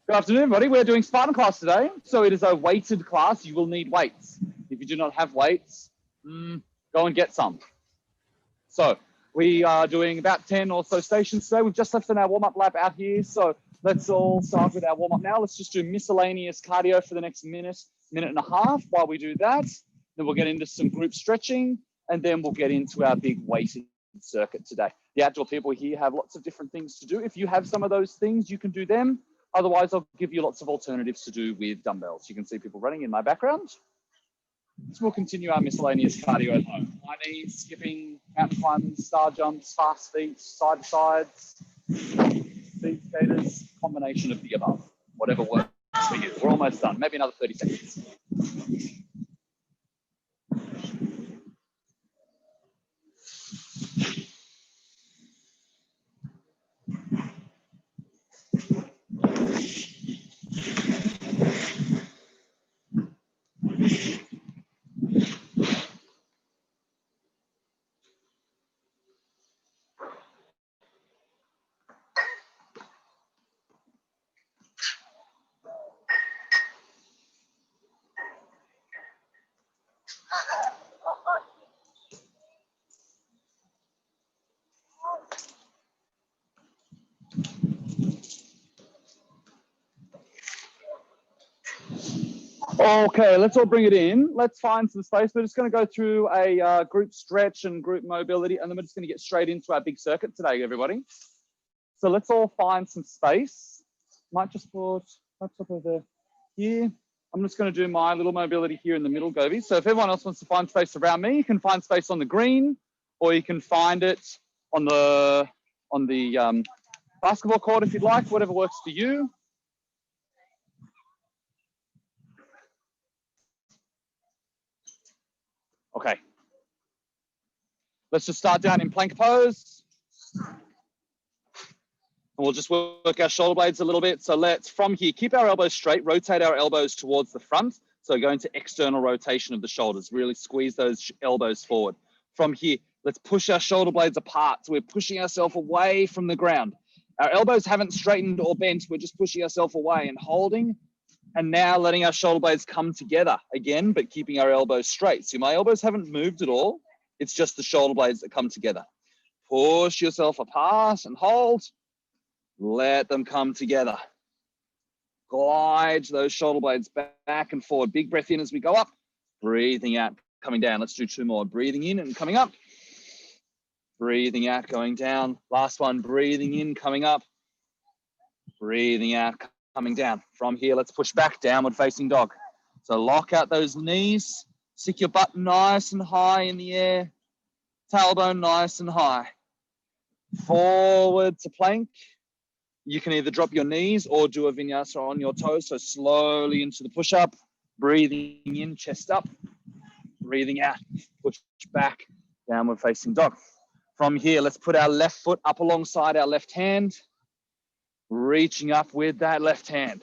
Good afternoon, everybody. We're doing Spartan class today. So it is a weighted class. You will need weights. If you do not have weights, go and get some. So we are doing about 10 or so stations today. We've just left on our warm-up lap out here. So let's all start with our warm-up now. Let's just do miscellaneous cardio for the next minute and a half while we do that. Then we'll get into some group stretching, and then we'll get into our big weighted circuit today. The outdoor people here have lots of different things to do. If you have some of those things, you can do them. Otherwise, I'll give you lots of alternatives to do with dumbbells. You can see people running in my background. So we'll continue our miscellaneous cardio at home. High knees, skipping, mountain climbers, star jumps, fast feet, side to sides, speed skaters, combination of the above, whatever works for you. We're almost done, maybe another 30 seconds. Okay, let's all bring it in. Let's find some space. We're just going to go through a group stretch and group mobility, and then we're just going to get straight into our big circuit today, everybody. So let's all find some space. Might just put laptop over here. I'm just going to do my little mobility here in the middle, Govi. So if everyone else wants to find space around me, you can find space on the green, or you can find it on the basketball court if you'd like, whatever works for you. Okay. Let's just start down in plank pose. And we'll just work our shoulder blades a little bit. So let's, from here, keep our elbows straight, rotate our elbows towards the front. So go into external rotation of the shoulders, really squeeze those elbows forward. From here, let's push our shoulder blades apart. So we're pushing ourselves away from the ground. Our elbows haven't straightened or bent. We're just pushing ourselves away and holding. And now letting our shoulder blades come together again, but keeping our elbows straight. See, my elbows haven't moved at all. It's just the shoulder blades that come together. Push yourself apart and hold. Let them come together. Glide those shoulder blades back and forward. Big breath in as we go up. Breathing out, coming down. Let's do two more. Breathing in and coming up. Breathing out, going down. Last one, breathing in, coming up. Breathing out, coming down. From here, let's push back, downward facing dog. So lock out those knees, stick your butt nice and high in the air, tailbone nice and high. Forward to plank. You can either drop your knees or do a vinyasa on your toes. So slowly into the push-up, breathing in, chest up, breathing out, push back, downward facing dog. From here, let's put our left foot up alongside our left hand, reaching up with that left hand.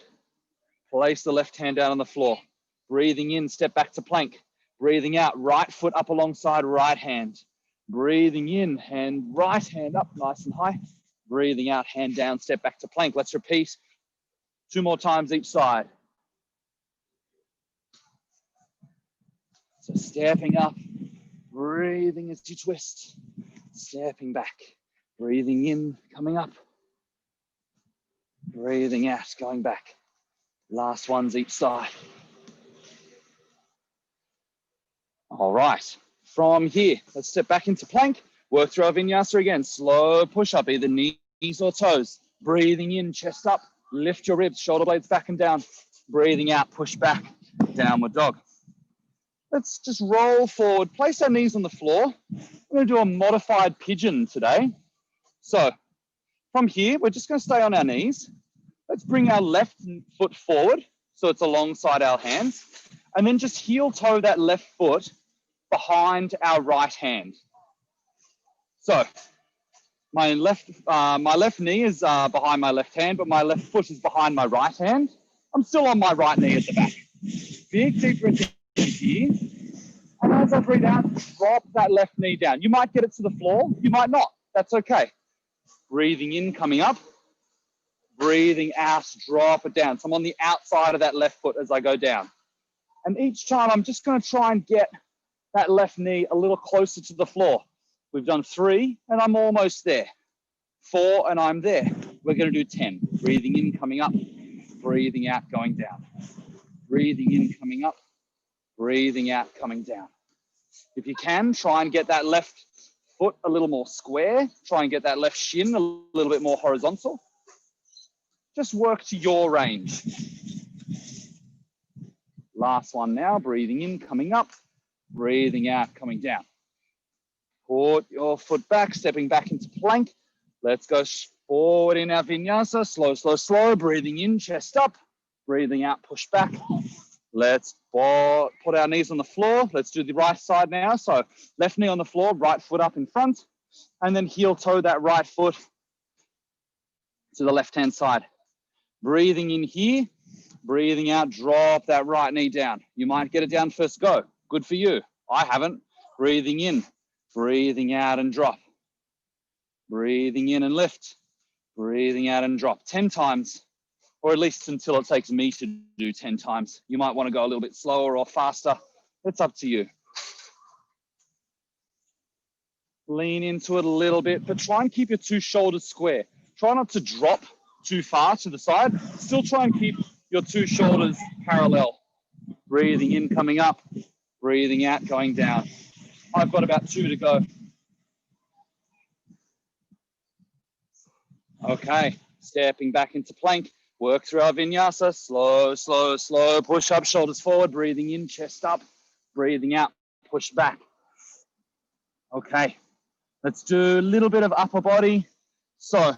Place the left hand down on the floor. Breathing in, step back to plank. Breathing out, right foot up alongside right hand. Breathing in, hand, right hand up nice and high. Breathing out, hand down, step back to plank. Let's repeat 2 more times each side. So stepping up, breathing as you twist. Stepping back, breathing in, coming up. Breathing out, going back. Last ones each side. All right, from here, let's step back into plank. Work through our vinyasa again. Slow push up, either knees or toes. Breathing in, chest up. Lift your ribs, shoulder blades back and down. Breathing out, push back, downward dog. Let's just roll forward. Place our knees on the floor. We're going to do a modified pigeon today. So from here, we're just going to stay on our knees. Let's bring our left foot forward so it's alongside our hands. And then just heel toe that left foot behind our right hand. So my left knee is behind my left hand, but my left foot is behind my right hand. I'm still on my right knee at the back. Big deep breath in here. And as I breathe out, drop that left knee down. You might get it to the floor, you might not. That's okay. Breathing in, coming up. breathing out, drop it down. So I'm on the outside of that left foot as I go down. And each time I'm just going to try and get that left knee a little closer to the floor. We've done 3 and I'm almost there. 4 and I'm there. We're going to do 10. Breathing in, coming up, breathing out, going down. Breathing in, coming up, breathing out, coming down. If you can, try and get that left foot a little more square. Try and get that left shin a little bit more horizontal. Just work to your range. Last one now, breathing in, coming up, breathing out, coming down. Put your foot back, stepping back into plank. Let's go forward in our vinyasa. Slow, slow, slow. Breathing in, chest up. Breathing out, push back. Let's put our knees on the floor. Let's do the right side now. So left knee on the floor, right foot up in front. And then heel toe that right foot to the left-hand side. Breathing in here. Breathing out, drop that right knee down. You might get it down first go. Good for you. I haven't. Breathing in, breathing out and drop. Breathing in and lift. Breathing out and drop 10 times, or at least until it takes me to do 10 times. You might want to go a little bit slower or faster. It's up to you. Lean into it a little bit, but try and keep your 2 shoulders square. Try not to drop too far to the side. Still try and keep your 2 shoulders parallel. Breathing in, coming up. Breathing out, going down. I've got about 2 to go. Okay, stepping back into plank. Work through our vinyasa. Slow, slow, slow. Push up, shoulders forward. Breathing in, chest up. Breathing out, push back. Okay, let's do a little bit of upper body. So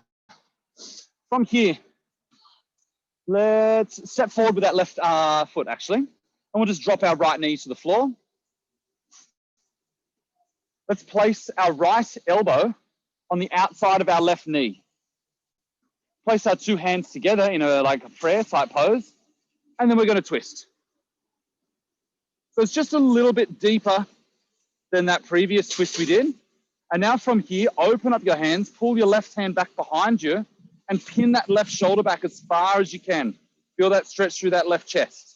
from here, let's step forward with that left foot, actually. And we'll just drop our right knee to the floor. Let's place our right elbow on the outside of our left knee. Place our 2 hands together in a prayer type pose. And then we're going to twist. So it's just a little bit deeper than that previous twist we did. And now from here, open up your hands, pull your left hand back behind you, and pin that left shoulder back as far as you can. Feel that stretch through that left chest.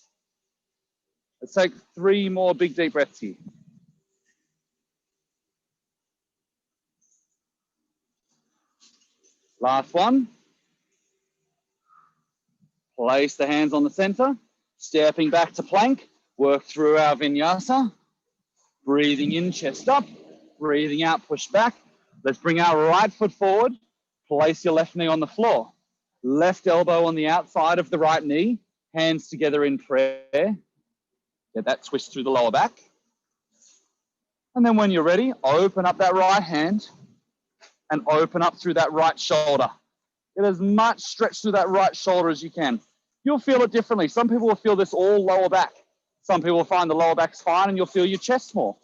Let's take 3 more big deep breaths here. Last one. Place the hands on the center, stepping back to plank. Work through our vinyasa. Breathing in, chest up. Breathing out, push back. Let's bring our right foot forward. Place your left knee on the floor. Left elbow on the outside of the right knee. Hands together in prayer. Get that twist through the lower back. And then when you're ready, open up that right hand and open up through that right shoulder. Get as much stretch through that right shoulder as you can. You'll feel it differently. Some people will feel this all lower back. Some people will find the lower back's fine and you'll feel your chest more.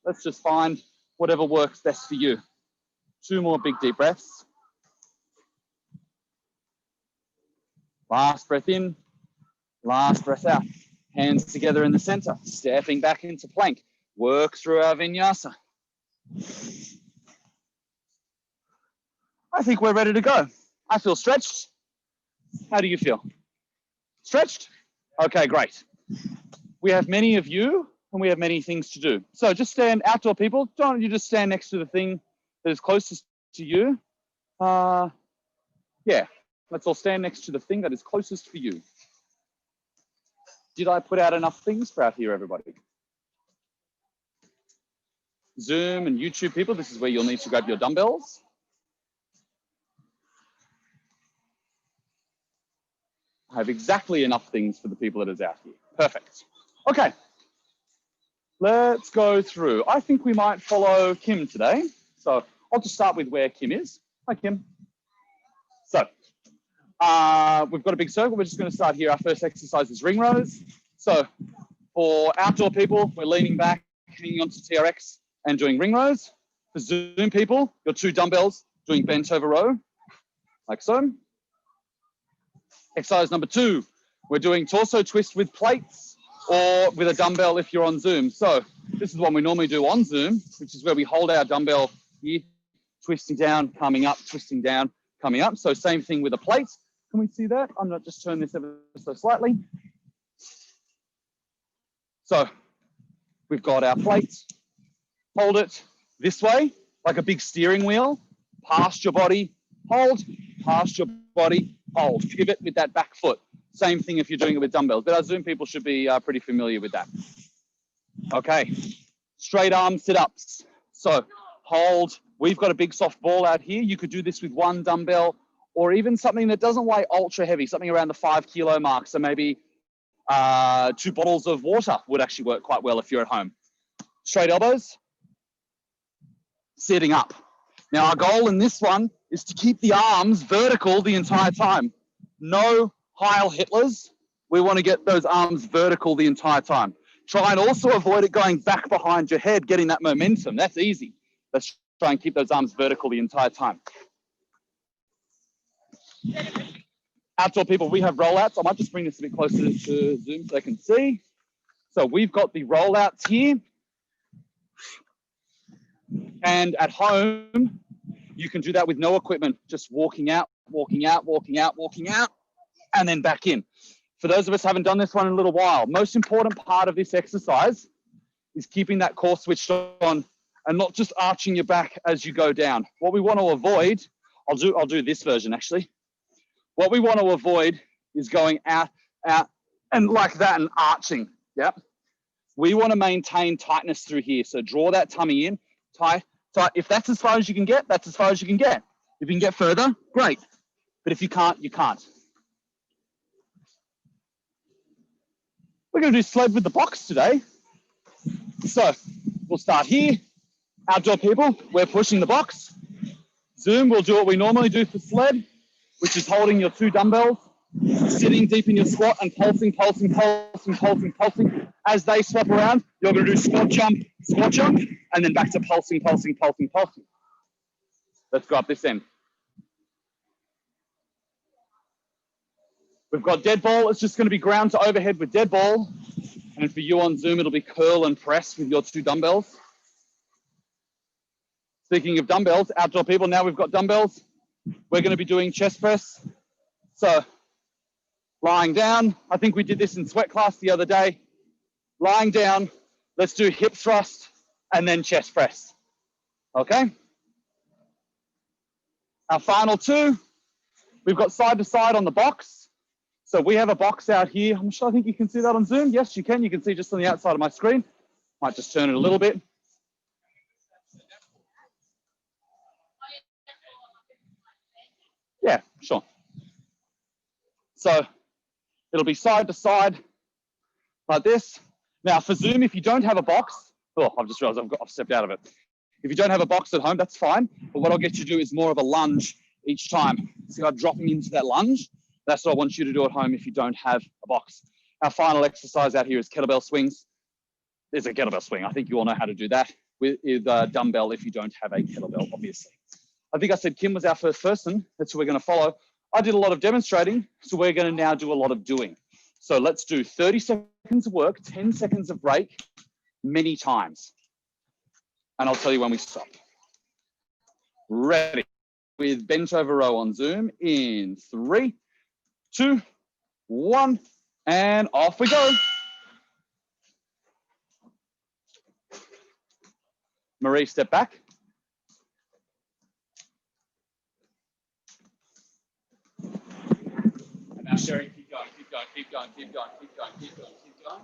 Let's just find whatever works best for you. 2 more big deep breaths. Last breath in, last breath out. Hands together in the center, stepping back into plank. Work through our vinyasa. I think we're ready to go. I feel stretched. How do you feel? Stretched? Okay, great. We have many of you and we have many things to do. So just stand, outdoor people, don't you just stand next to the thing that is closest to you. Yeah, let's all stand next to the thing that is closest for you. Did I put out enough things for out here, everybody? Zoom and YouTube people, this is where you'll need to grab your dumbbells. I have exactly enough things for the people that is out here. Perfect. Okay, let's go through. I think we might follow Kim today. So I'll just start with where Kim is. Hi, Kim. So we've got a big circle. We're just going to start here. Our first exercise is ring rows. So for outdoor people, we're leaning back, hanging onto TRX and doing ring rows. For Zoom people, your 2 dumbbells doing bent over row, like so. Exercise number 2, we're doing torso twist with plates or with a dumbbell if you're on Zoom. So this is what we normally do on Zoom, which is where we hold our dumbbell here, twisting down, coming up, twisting down, coming up. So same thing with a plate. Can we see that? I'm going to just turn this ever so slightly. So we've got our plates. Hold it this way, like a big steering wheel. Past your body, hold. Past your body, hold. Pivot with that back foot. Same thing if you're doing it with dumbbells, but our Zoom people should be pretty familiar with that. Okay, straight arm sit-ups. So hold. We've got a big soft ball out here. You could do this with one dumbbell or even something that doesn't weigh ultra heavy, something around the 5 kilo mark. So maybe 2 bottles of water would actually work quite well if you're at home. Straight elbows, sitting up. Now our goal in this one is to keep the arms vertical the entire time. No Heil Hitlers. We want to get those arms vertical the entire time. Try and also avoid it going back behind your head, getting that momentum. That's easy. Let's try and keep those arms vertical the entire time. Outdoor people, we have rollouts. I might just bring this a bit closer to Zoom so they can see. So we've got the rollouts here. And at home, you can do that with no equipment, just walking out, walking out, walking out, walking out, and then back in. For those of us who haven't done this one in a little while, most important part of this exercise is keeping that core switched on and not just arching your back as you go down. What we want to avoid, I'll do this version actually. What we want to avoid is going out, and like that and arching, yep. We want to maintain tightness through here. So draw that tummy in, tight. If that's as far as you can get, that's as far as you can get. If you can get further, great. But if you can't, you can't. We're going to do sled with the box today. So we'll start here. Outdoor people, we're pushing the box. Zoom, we'll do what we normally do for sled, which is holding your 2 dumbbells, sitting deep in your squat and pulsing, pulsing, pulsing, pulsing, pulsing. As they swap around, you're going to do squat jump, and then back to pulsing, pulsing, pulsing, pulsing. Let's go up this end. We've got dead ball. It's just going to be ground to overhead with dead ball. And for you on Zoom, it'll be curl and press with your 2 dumbbells. Speaking of dumbbells, outdoor people, now we've got dumbbells. We're going to be doing chest press. So lying down, I think we did this in sweat class the other day. Lying down, let's do hip thrust and then chest press. Okay? Our final 2, we've got side to side on the box. So we have a box out here. I'm sure I think you can see that on Zoom. Yes, you can. You can see just on the outside of my screen. Might just turn it a little bit. Yeah, sure. So it'll be side to side like this. Now for Zoom, if you don't have a box, oh, I've just realized I've stepped out of it. If you don't have a box at home, that's fine. But what I'll get you to do is more of a lunge each time. See how I'm dropping into that lunge? That's what I want you to do at home if you don't have a box. Our final exercise out here is kettlebell swings. There's a kettlebell swing. I think you all know how to do that with a dumbbell if you don't have a kettlebell, obviously. I think I said Kim was our first person. That's who we're going to follow. I did a lot of demonstrating, so we're going to now do a lot of doing. So let's do 30 seconds of work, 10 seconds of break, many times. And I'll tell you when we stop. Ready. With bench over row on Zoom in 3, 2, 1, and off we go. Marie, step back. And now Sherry, keep going, keep going, keep going, keep going, keep going, keep going, keep going.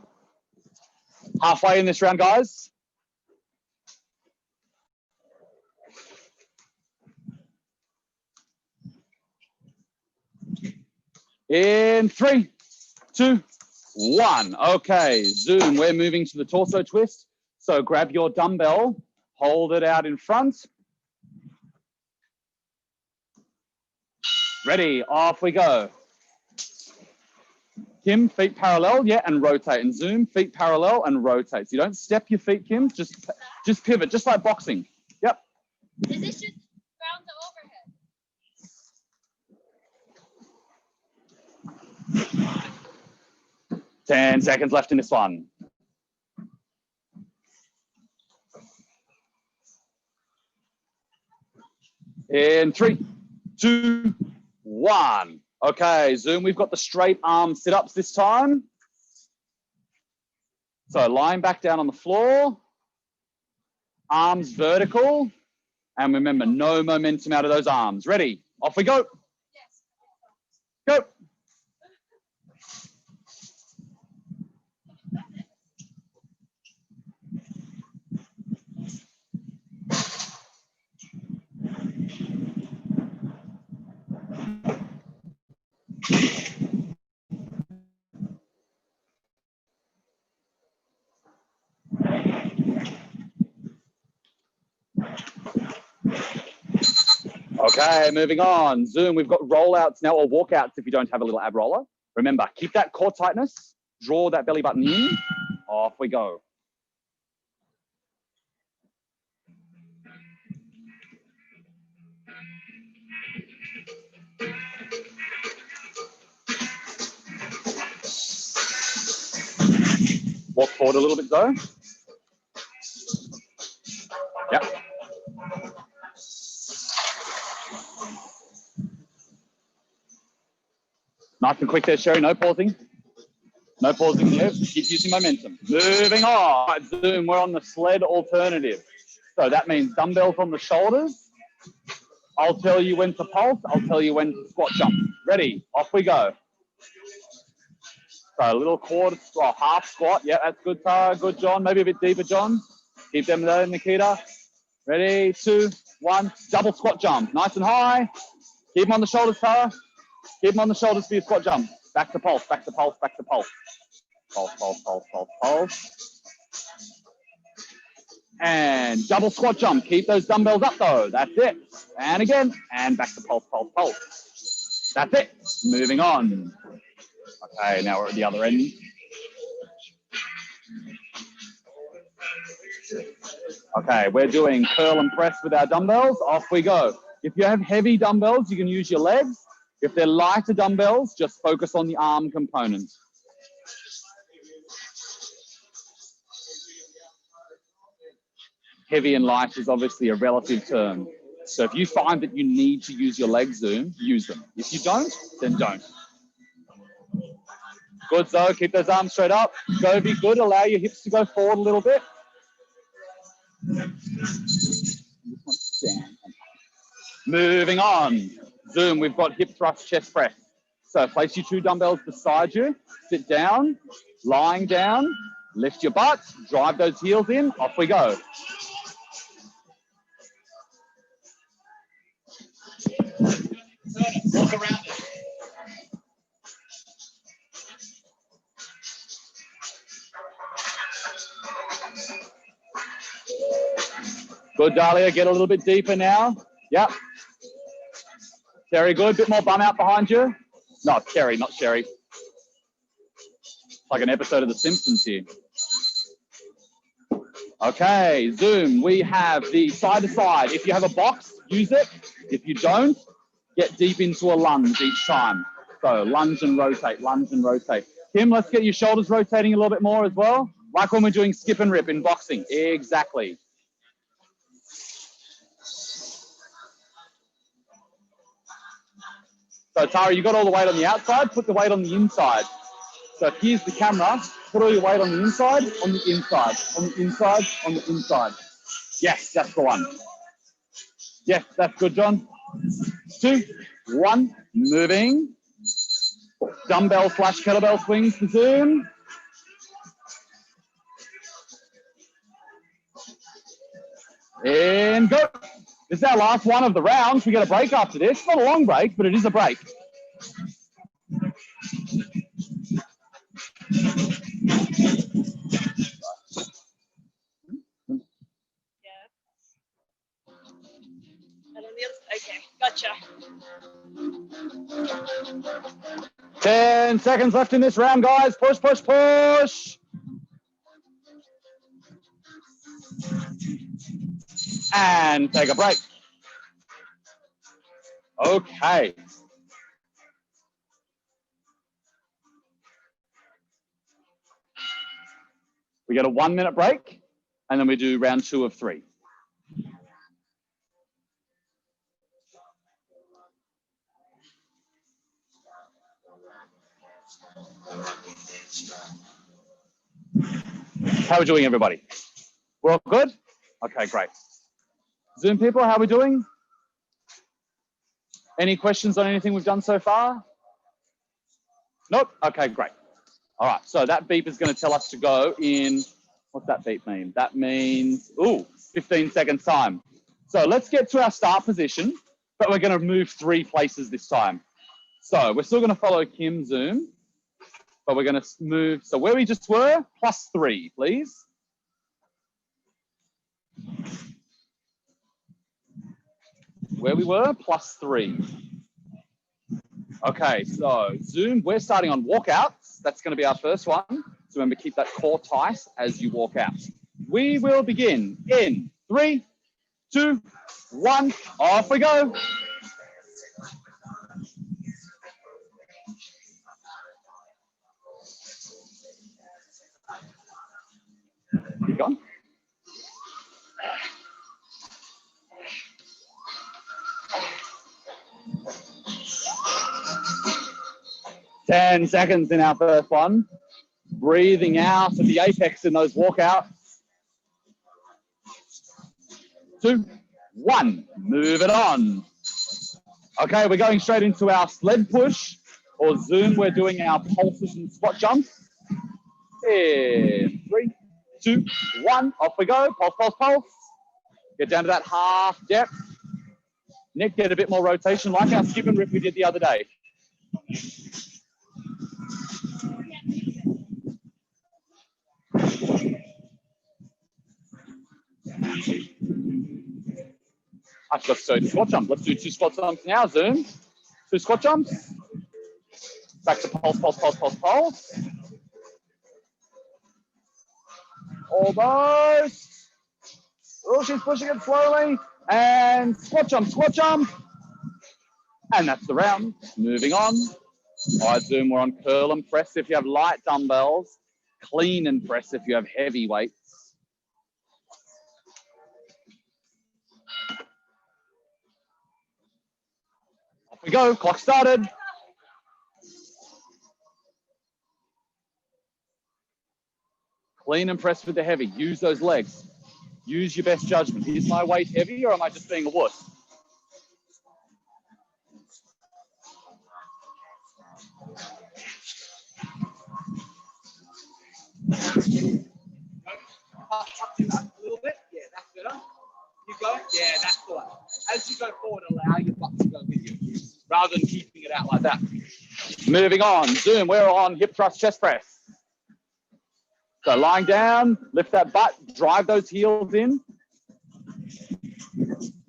Halfway in this round, guys. In 3, 2, 1. Okay, Zoom, we're moving to the torso twist. So grab your dumbbell, hold it out in front. Ready, off we go. Kim, feet parallel, yeah, and rotate. And Zoom, feet parallel and rotate. So you don't step your feet, Kim, just pivot, just like boxing. Yep. Is this just ground to overhead? 10 seconds left in this one. In 3, 2, 1. Okay, Zoom, we've got the straight arm sit-ups this time. So lying back down on the floor, arms vertical, and remember, no momentum out of those arms. Ready? Off we go. Go. Okay, moving on. Zoom, we've got rollouts now, or walkouts if you don't have a little ab roller. Remember, keep that core tightness, draw that belly button in, off we go. Walk forward a little bit though. Yep. Nice and quick there, Sherry, no pausing. No pausing there, keep using momentum. Moving on. Right, Zoom, we're on the sled alternative. So that means dumbbells on the shoulders. I'll tell you when to pulse, I'll tell you when to squat jump. Ready, off we go. So a little quarter, well, half squat. Yeah, that's good, Tara. Good, John. Maybe a bit deeper, John. Keep them there, Nikita. Ready, 2, 1. Double squat jump. Nice and high. Keep them on the shoulders, Tara. Keep them on the shoulders for your squat jump. Back to pulse, back to pulse, back to pulse. Pulse, pulse, pulse, pulse, pulse. And double squat jump. Keep those dumbbells up though. That's it. And again. And back to pulse, pulse, pulse. That's it. Moving on. Okay, now we're at the other end. Okay, we're doing curl and press with our dumbbells. Off we go. If you have heavy dumbbells, you can use your legs. If they're lighter dumbbells, just focus on the arm component. Heavy and light is obviously a relative term. So if you find that you need to use your legs, Zoom, use them. If you don't, then don't. Good, Zoe. Keep those arms straight up. Go, be good. Allow your hips to go forward a little bit. Moving on. Zoom, we've got hip thrust, chest press. So place your 2 dumbbells beside you. Sit down, lying down, lift your butt, drive those heels in. Off we go. Walk around it. Good, Dahlia. Get a little bit deeper now. Yep. Terry, good. Bit more bum out behind you. No, Terry, not Sherry. It's like an episode of The Simpsons here. Okay, Zoom. We have the side to side. If you have a box, use it. If you don't, get deep into a lunge each time. So lunge and rotate, lunge and rotate. Kim, let's get your shoulders rotating a little bit more as well. Like when we're doing skip and rip in boxing. Exactly. So Tara, you got all the weight on the outside, put the weight on the inside. So here's the camera, put all your weight on the inside, on the inside, on the inside, on the inside. Yes, that's the one. Yes, that's good, John. 2, 1, moving. Dumbbell / kettlebell swings to Zoom. And go. This is our last one of the rounds. We get a break after this. It's not a long break, but it is a break. Okay, gotcha. 10 seconds left in this round, guys. Push, push, push. And take a break. Okay. We get a 1-minute break, and then we do round 2 of 3. How are we doing, everybody? We're all good? Okay, great. Zoom people, how are we doing? Any questions on anything we've done so far? Nope? Okay, great. All right, so that beep is going to tell us to go in, what's that beep mean? That means, 15 seconds time. So let's get to our start position, but we're going to move 3 places this time. So we're still going to follow Kim Zoom, but we're going to move, so where we just were, +3, please. Where we were, +3. Okay, so Zoom, we're starting on walkouts. That's going to be our first one. So remember, keep that core tight as you walk out. We will begin in 3, 2, 1, off we go. Keep going. 10 seconds in our first one. Breathing out at the apex in those walkouts. 2, 1, move it on. Okay, we're going straight into our sled push, or Zoom, we're doing our pulses and squat jumps. In 3, 2, 1, off we go. Pulse, pulse, pulse. Get down to that half depth. Nick, get a bit more rotation like our skip and rip we did the other day. I forgot to show you the squat jump. Let's do 2 squat jumps now, Zoom. 2 squat jumps. Back to pulse, pulse, pulse, pulse, pulse. Almost. Oh, she's pushing it slowly. And squat jump, squat jump. And that's the round. Moving on. All right, Zoom, we're on curl and press if you have light dumbbells. Clean and press if you have heavy weights. Off we go, clock started. Clean and press with the heavy. Use those legs. Use your best judgment. Is my weight heavy or am I just being a wuss? Up to that a little bit. Yeah, that's better. You go. Yeah, that's the one. As you go forward, allow your butt to go with you, rather than keeping it out like that. Moving on. Zoom, we're on hip thrust chest press. So lying down, lift that butt, drive those heels in.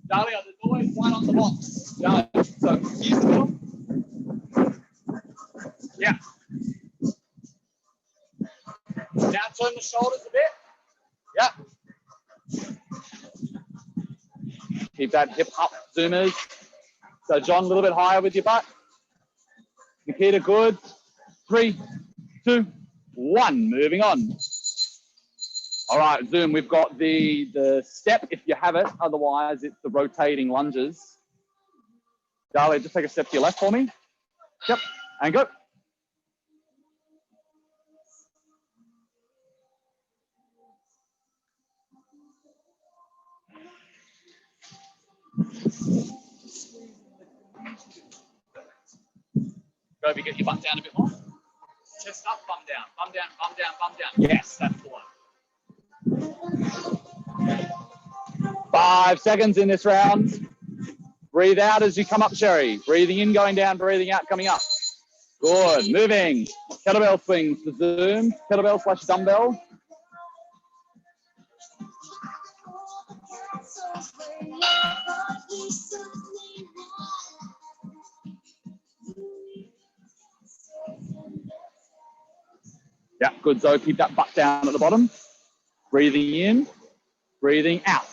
Dahlia, there's always one on the box. Dahlia. So use the middle. Yeah. Now turn the shoulders a bit. Yeah. Keep that hip up, Zoomers. So John, a little bit higher with your butt. Nikita, good. 3, 2, 1. Moving on. All right, Zoom, we've got the step if you have it. Otherwise, it's the rotating lunges. Dahlia, just take a step to your left for me. Yep, and go. Go over, get your butt down a bit more. Chest up, bum down, bum down, bum down, bum down. Yes, that's the one. 5 seconds in this round. Breathe out as you come up, Sherry. Breathing in, going down, breathing out, coming up. Good, moving. Kettlebell swings for Zoom. Kettlebell / dumbbell. Yeah, good, Zoe. Keep that butt down at the bottom. Breathing in, breathing out.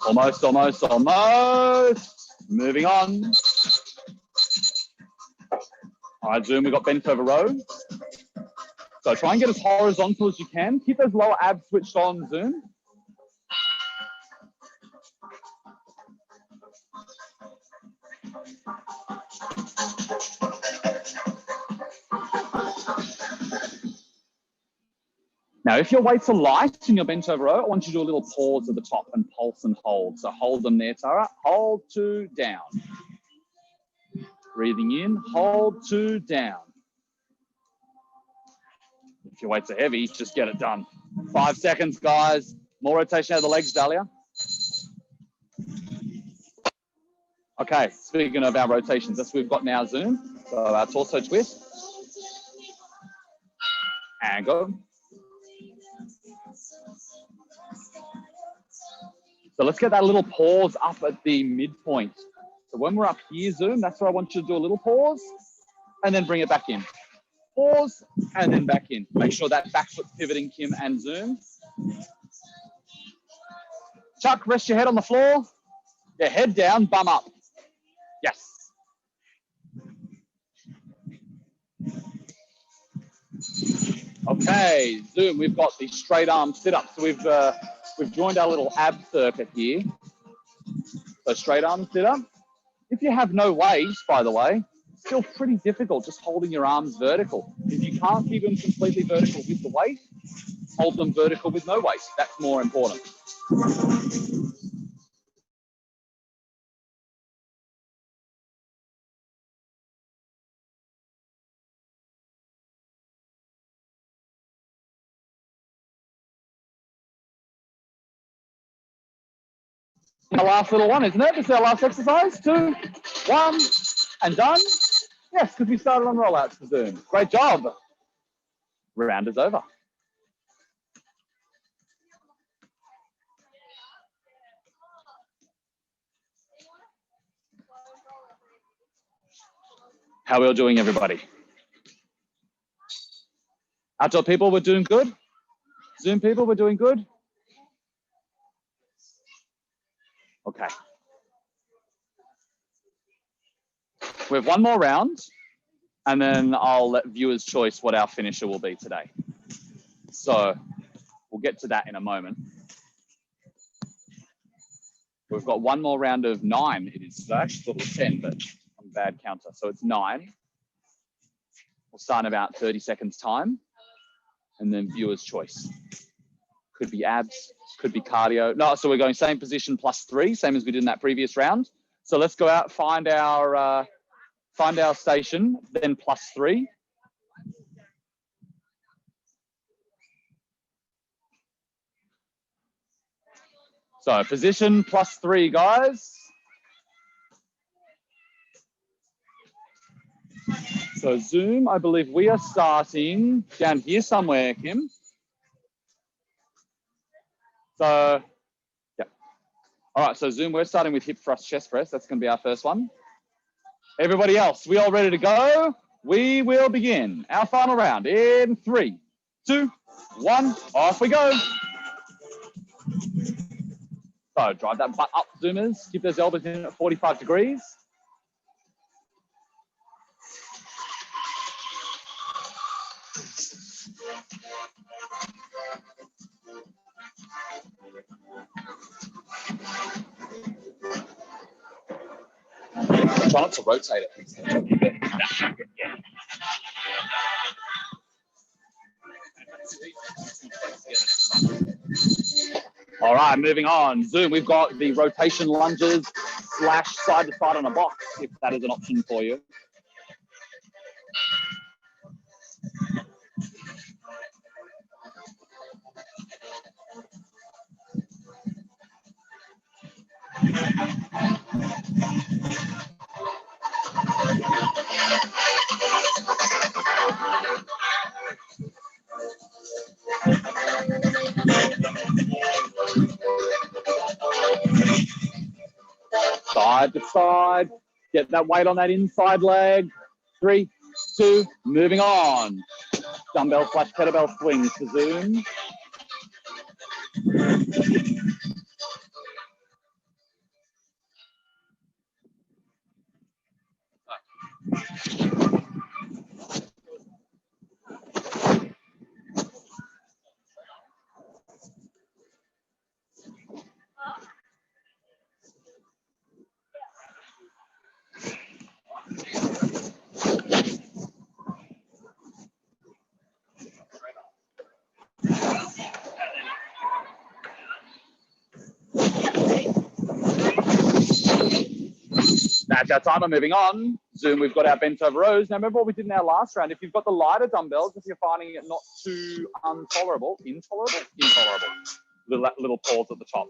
Almost, almost, almost. Moving on. All right, Zoom, we've got bent over row. So try and get as horizontal as you can. Keep those lower abs switched on, Zoom. Now, if your weights are light in your bench over row, I want you to do a little pause at the top and pulse and hold. So hold them there, Tara. Hold, 2, down. Breathing in, hold, 2, down. If your weights are heavy, just get it done. 5 seconds, guys. More rotation out of the legs, Dahlia. Okay, speaking of our rotations, that's what we've got now, Zoom. So our torso twist. And go. So let's get that little pause up at the midpoint. So when we're up here, Zoom, that's where I want you to do a little pause and then bring it back in. Pause and then back in. Make sure that back foot's pivoting, Kim and Zoom. Chuck, rest your head on the floor. Yeah, head down, bum up. Yes. Okay, Zoom, we've got the straight arm sit-up. So we've joined our little ab circuit here. So straight arm sit-up. If you have no weight, by the way, it's still pretty difficult just holding your arms vertical. If you can't keep them completely vertical with the weight, hold them vertical with no weight. That's more important. Our last little one, isn't it? This is our last exercise. 2, 1, and done. Yes, because we started on rollouts for Zoom. Great job. Round is over. How are we all doing, everybody? Outdoor people, we're doing good. Zoom people, we're doing good. Okay. We have one more round, and then I'll let viewers choice what our finisher will be today. So we'll get to that in a moment. We've got one more round of 9. It is actually sort of 10, but I'm a bad counter. So it's 9. We'll start in about 30 seconds time, and then viewers choice. Could be abs, could be cardio. No, so we're going same position plus 3, same as we did in that previous round. So let's go out, find our station, then plus 3. So position plus 3, guys. So Zoom, I believe we are starting down here somewhere, Kim. So, yeah. All right, so Zoom, we're starting with hip thrust, chest press. That's going to be our first one. Everybody else, we all ready to go? We will begin our final round in 3, 2, 1. Off we go. So drive that butt up, Zoomers. Keep those elbows in at 45 degrees. Try not to rotate it. All right, moving on. Zoom, we've got the rotation lunges / side to side on a box, if that is an option for you. Side to side, get that weight on that inside leg. 3, 2, moving on. Dumbbell / kettlebell swings for Zoom. That's our timer. Moving on. Zoom, we've got our bent over rows. Now, remember what we did in our last round. If you've got the lighter dumbbells, if you're finding it not too intolerable, little pause at the top.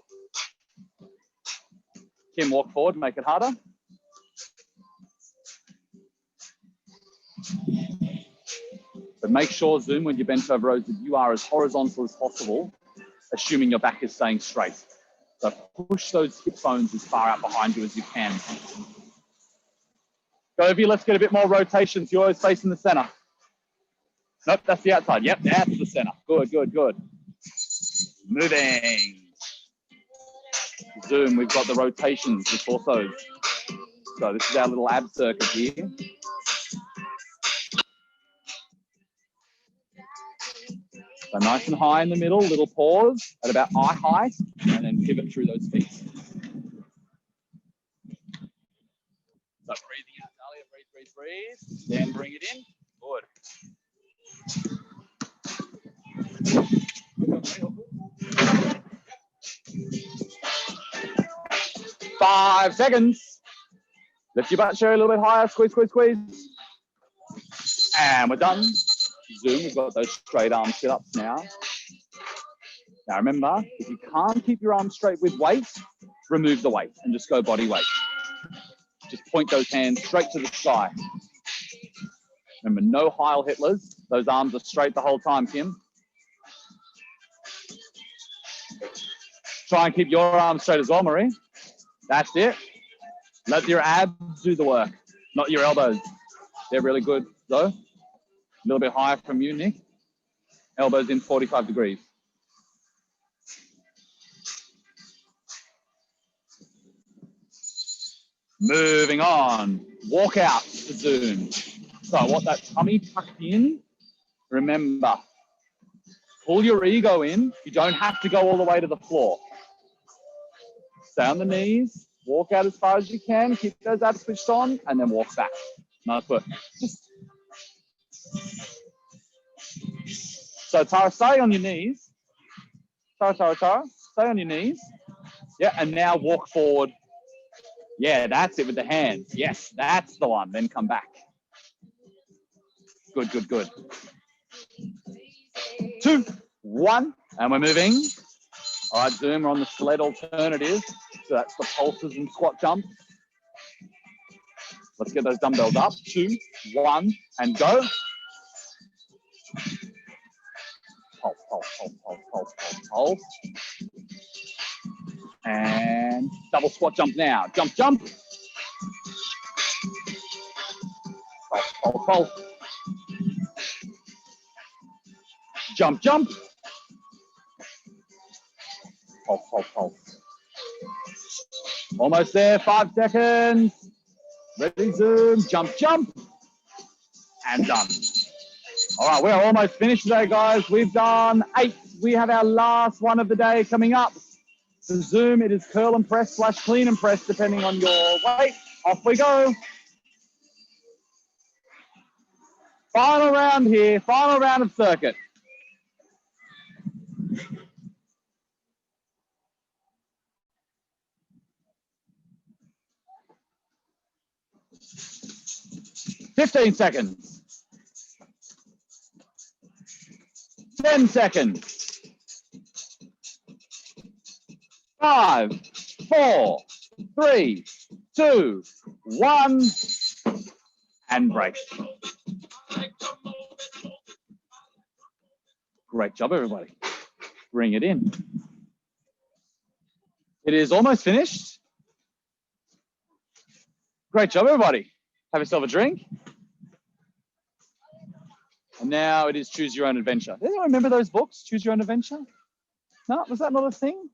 Kim, walk forward, make it harder. But make sure, Zoom, when you bent over rows, that you are as horizontal as possible, assuming your back is staying straight. So push those hip bones as far out behind you as you can. Go over here, let's get a bit more rotations. You're always facing the center. Nope, that's the outside. Yep, that's the center. Good, good, good. Moving. Zoom, we've got the rotations, the torsos. So this is our little ab circuit here. So nice and high in the middle, little pause at about eye height, and then pivot through those feet. So breathing out, Dahlia, breathe, breathe, breathe. Then bring it in. Good. 5 seconds. Lift your butt, Sherry, a little bit higher. Squeeze, squeeze, squeeze. And we're done. Zoom, we've got those straight arm sit-ups now. Now remember, if you can't keep your arms straight with weight, remove the weight and just go body weight. Just point those hands straight to the sky. Remember, no Heil Hitlers. Those arms are straight the whole time, Kim. Try and keep your arms straight as well, Marie. That's it. Let your abs do the work, not your elbows. They're really good, though. A little bit higher from you, Nick. Elbows in 45 degrees. Moving on. Walk out to Zoom. So I want that tummy tucked in. Remember, pull your ego in. You don't have to go all the way to the floor. Stay on the knees. Walk out as far as you can. Keep those abs switched on, and then walk back. Nice work. So Tara, stay on your knees. Tara, stay on your knees. Yeah, and now walk forward. Yeah, that's it with the hands. Yes, that's the one. Then come back. Good, good, good. 2, 1, and we're moving. All right, Zoom, we're on the sled alternative. So that's the pulses and squat jump. Let's get those dumbbells up. 2, 1, and go. Pulse, pulse, pulse, pulse, pulse, pulse, pulse. And double squat jump now. Jump, jump. Pulse, pulse, pulse. Jump, jump. Pulse, pulse, pulse. Almost there, 5 seconds. Ready, Zoom, jump, jump. And done. All right, we're almost finished today, guys. We've done 8. We have our last one of the day coming up. For Zoom, it is curl and press / clean and press, depending on your weight. Off we go. Final round here, final round of circuit. $15 seconds. 10 seconds. 5, 4, 3, 2, 1, and break. Great job, everybody. Bring it in. It is almost finished. Great job, everybody. Have yourself a drink. And now it is Choose Your Own Adventure. Does anyone remember those books, Choose Your Own Adventure? No, was that not a thing?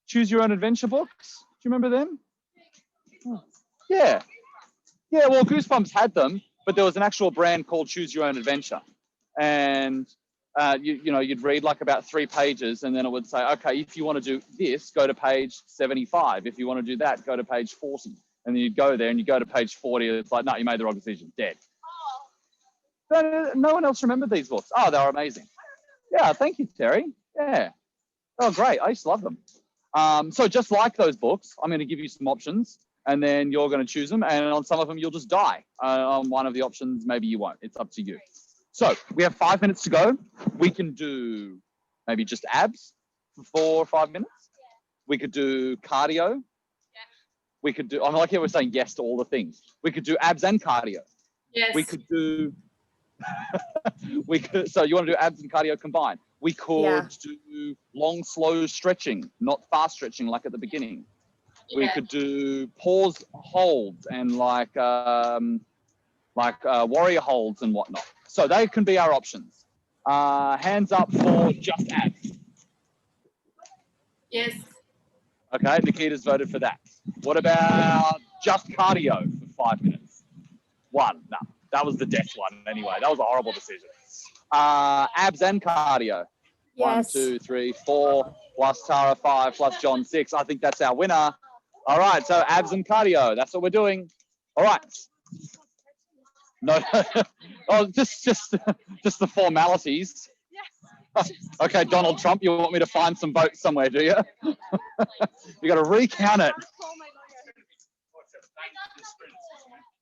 Choose Your Own Adventure books? Do you remember them? Oh. Yeah. Yeah, well, Goosebumps had them, but there was an actual brand called Choose Your Own Adventure. And you'd read like about 3 pages, and then it would say, okay, if you want to do this, go to page 75. If you want to do that, go to page 40. And then you'd go there and you go to page 40. It's like, no, you made the wrong decision, dead. But no one else remembered these books. Oh, they were amazing. Yeah, thank you, Terry. Yeah, they were great. I used to love them. So just like those books, I'm going to give you some options. and then you're going to choose them. And on some of them, you'll just die. On one of the options, maybe you won't. It's up to you. So we have 5 minutes to go. We can do maybe just abs for 4 or 5 minutes. We could do cardio. We could do, I like how we're saying yes to all the things. We could do abs and cardio. Yes. We could do, so you want to do abs and cardio combined. We could do long, slow stretching, not fast stretching like at the beginning. Yeah. We could do pause holds and like warrior holds and whatnot. So they can be our options. Hands up for just abs. Yes. Okay, Nikita's voted for that. What about just cardio for 5 minutes? 1, no, that was the death one anyway. That was a horrible decision. Abs and cardio. Yes. 1, 2, 3, 4, plus Tara 5, plus John 6. I think that's our winner. All right, so abs and cardio. That's what we're doing. All right. No, oh, just the formalities. Yes. Okay, Donald Trump, you want me to find some votes somewhere, do you? You got to recount it.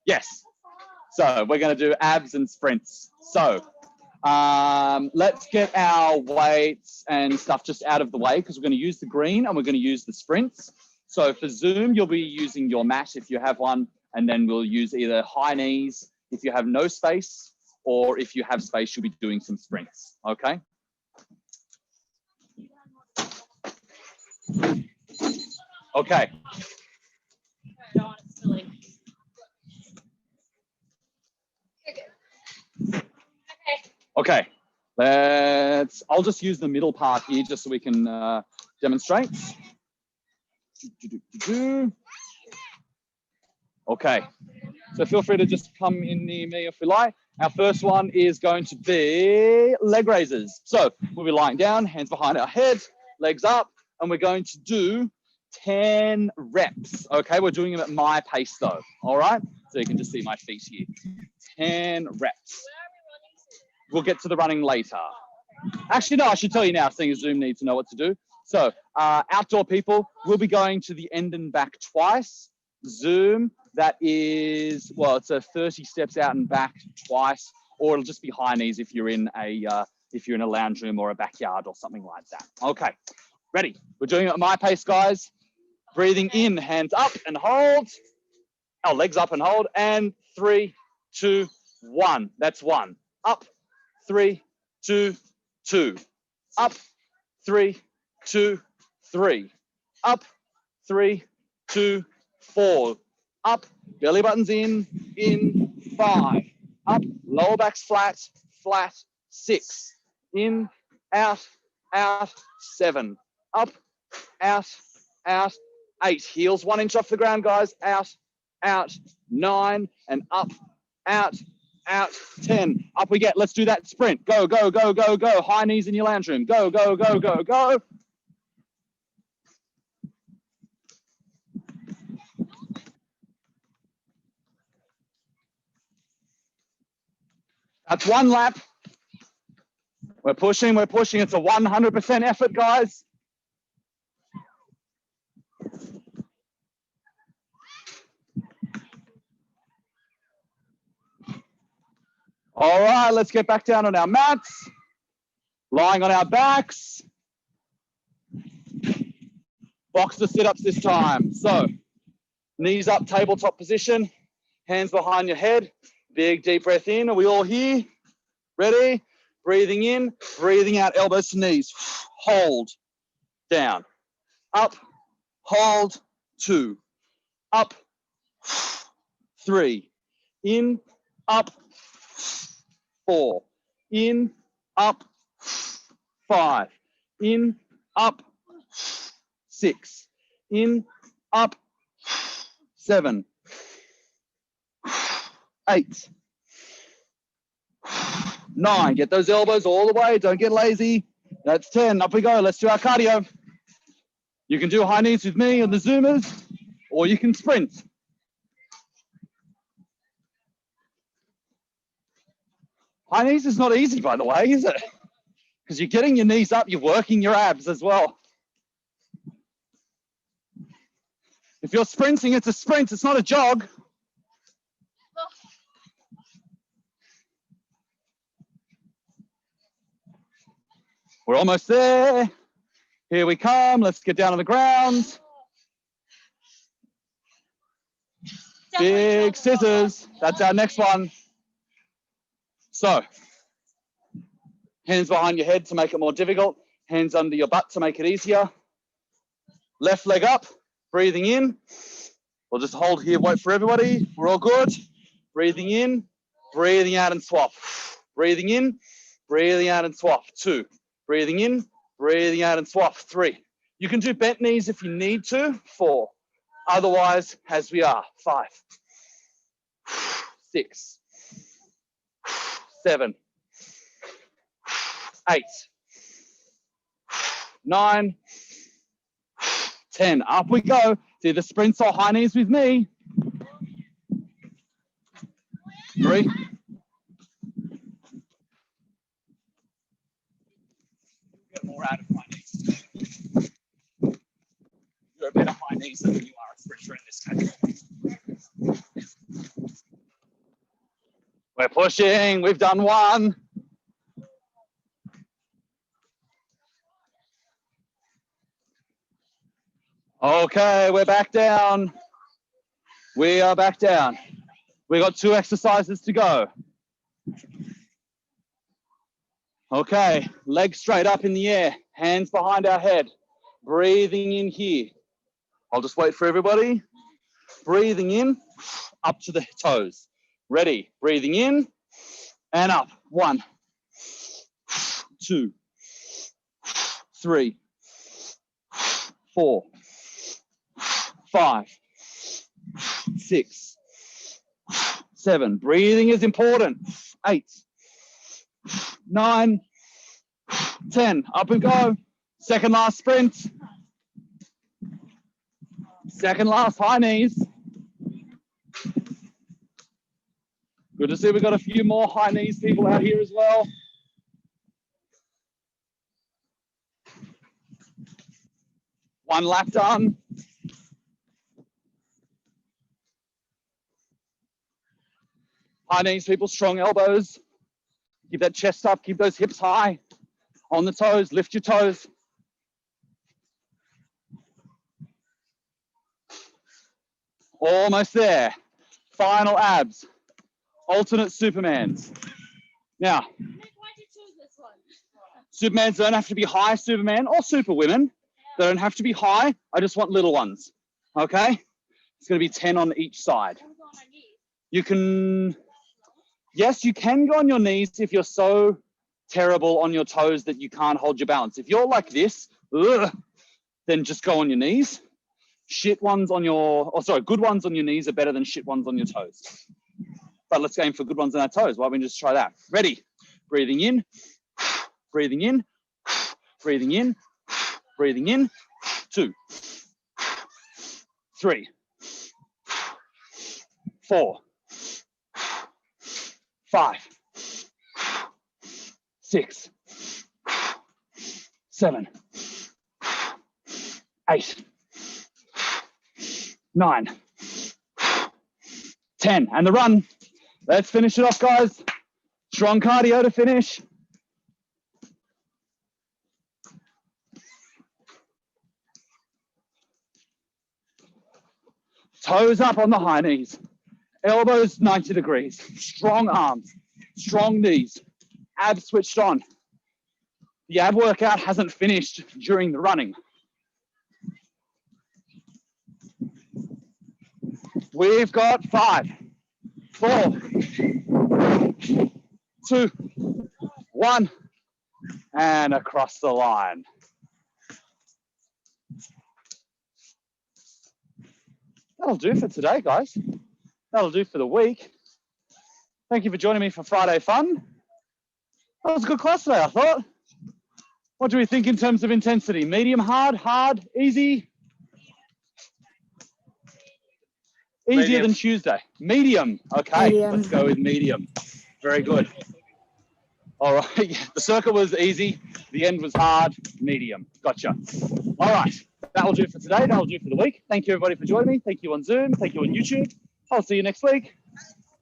Yes. So we're going to do abs and sprints. So let's get our weights and stuff just out of the way because we're going to use the green and we're going to use the sprints. So for Zoom, you'll be using your mat if you have one, and then we'll use either high knees if you have no space, or if you have space, you'll be doing some sprints, okay? Okay. Okay, I'll just use the middle part here just so we can demonstrate. Okay, so feel free to just come in near me if you like. Our first one is going to be leg raises. So we'll be lying down, hands behind our head, legs up, and we're going to do 10 reps. Okay, we're doing them at my pace though, all right? So you can just see my feet here. 10 reps. We'll get to the running later. Actually, no, I should tell you now, seeing as Zoom needs to know what to do. So outdoor people, we'll be going to the end and back twice. Zoom, that is, well, it's a 30 steps out and back twice, or it'll just be high knees if you're in a lounge room or a backyard or something like that. Okay, ready? We're doing it at my pace, guys. Breathing in, hands up and hold. Our legs up and hold. And 3, 2, 1. That's 1. Up, 3, 2, 2. Up, 3, 2, 3. Up, 3, 2, 4. Up, belly buttons in 5. Up, lower back's flat, 6. In, out, 7. Up, out, 8. Heels 1 inch off the ground, guys. Out, 9. And up, out, 10. Up we get. Let's do that sprint. Go, go, go, go, go. High knees in your lounge room. Go, go, go, go, go. That's 1 lap. We're pushing. It's a 100% effort, guys. All right, let's get back down on our mats. Lying on our backs. Boxer sit-ups this time. So, knees up, tabletop position. Hands behind your head. Big deep breath in. Are we all here? Ready? Breathing in, breathing out, elbows to knees. Hold. Down. Up. Hold. 2. Up. 3. In. Up. 4. In. Up. 5. In. Up. 6. In. Up. 7. 8. 9. Get those elbows all the way. Don't get lazy. That's 10. Up we go. Let's do our cardio. You can do high knees with me and the Zoomers, or you can sprint. High knees is not easy, by the way, is it? Because you're getting your knees up, you're working your abs as well. If you're sprinting, it's a sprint. It's not a jog. We're almost there. Here we come. Let's get down on the ground. Big scissors. That's our next one. So, hands behind your head to make it more difficult. Hands under your butt to make it easier. Left leg up, breathing in. We'll just hold here, wait for everybody. We're all good. Breathing in, breathing out and swap. Breathing in, breathing out and swap. 2. Breathing in, breathing out and swap. 3. You can do bent knees if you need to. 4. Otherwise, as we are. 5. 6. 7. 8. 9. 10. Up we go. Do the sprints or high knees with me. 3. Get more out of high knees. You're a better high knees than you are a sprinter in this category. We're pushing. We've done 1. Okay, we're back down. We are back down. We got 2 exercises to go. Okay, legs straight up in the air, hands behind our head. Breathing in here. I'll just wait for everybody. Breathing in, up to the toes. Ready, breathing in and up. 1, 2, 3, 4, 5, 6, 7. Breathing is important. 8, 9, 10. Up and go. Second last sprint. Second last high knees. Good to see we've got a few more high knees people out here as well. One lap done. High knees people, strong elbows. Keep that chest up, keep those hips high. On the toes, lift your toes. Almost there. Final abs. Alternate Supermans. Now, Why'd you choose this one? Supermans don't have to be high Superman or Superwomen. They don't have to be high. I just want little ones. Okay? It's going to be 10 on each side. You can, yes, you can go on your knees if you're so terrible on your toes that you can't hold your balance. If you're like this, then just go on your knees. Good ones on your knees are better than shit ones on your toes. But let's aim for good ones on our toes. Why don't we just try that? Ready? Breathing in, breathing in, breathing in, breathing in. 2, 3, 4, 5, 6, 7, 8, 9, 10. And the run. Let's finish it off, guys. Strong cardio to finish. Toes up on the high knees. Elbows 90 degrees. Strong arms. Strong knees. Abs switched on. The ab workout hasn't finished during the running. We've got 5, 4, 2, 1, and across the line. That'll do for today, guys. That'll do for the week. Thank you for joining me for Friday Fun. That was a good class today, I thought. What do we think in terms of intensity? Medium, hard, easy? Easier Medium. than Tuesday. Medium. Okay, Medium. Let's go with medium. Very good. All right. The circuit was easy. The end was hard. Medium. Gotcha. All right. That'll do for today. That'll do for the week. Thank you, everybody, for joining me. Thank you on Zoom. Thank you on YouTube. I'll see you next week.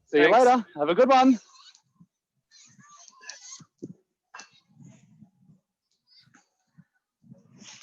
See you Thanks. later. Have a good one.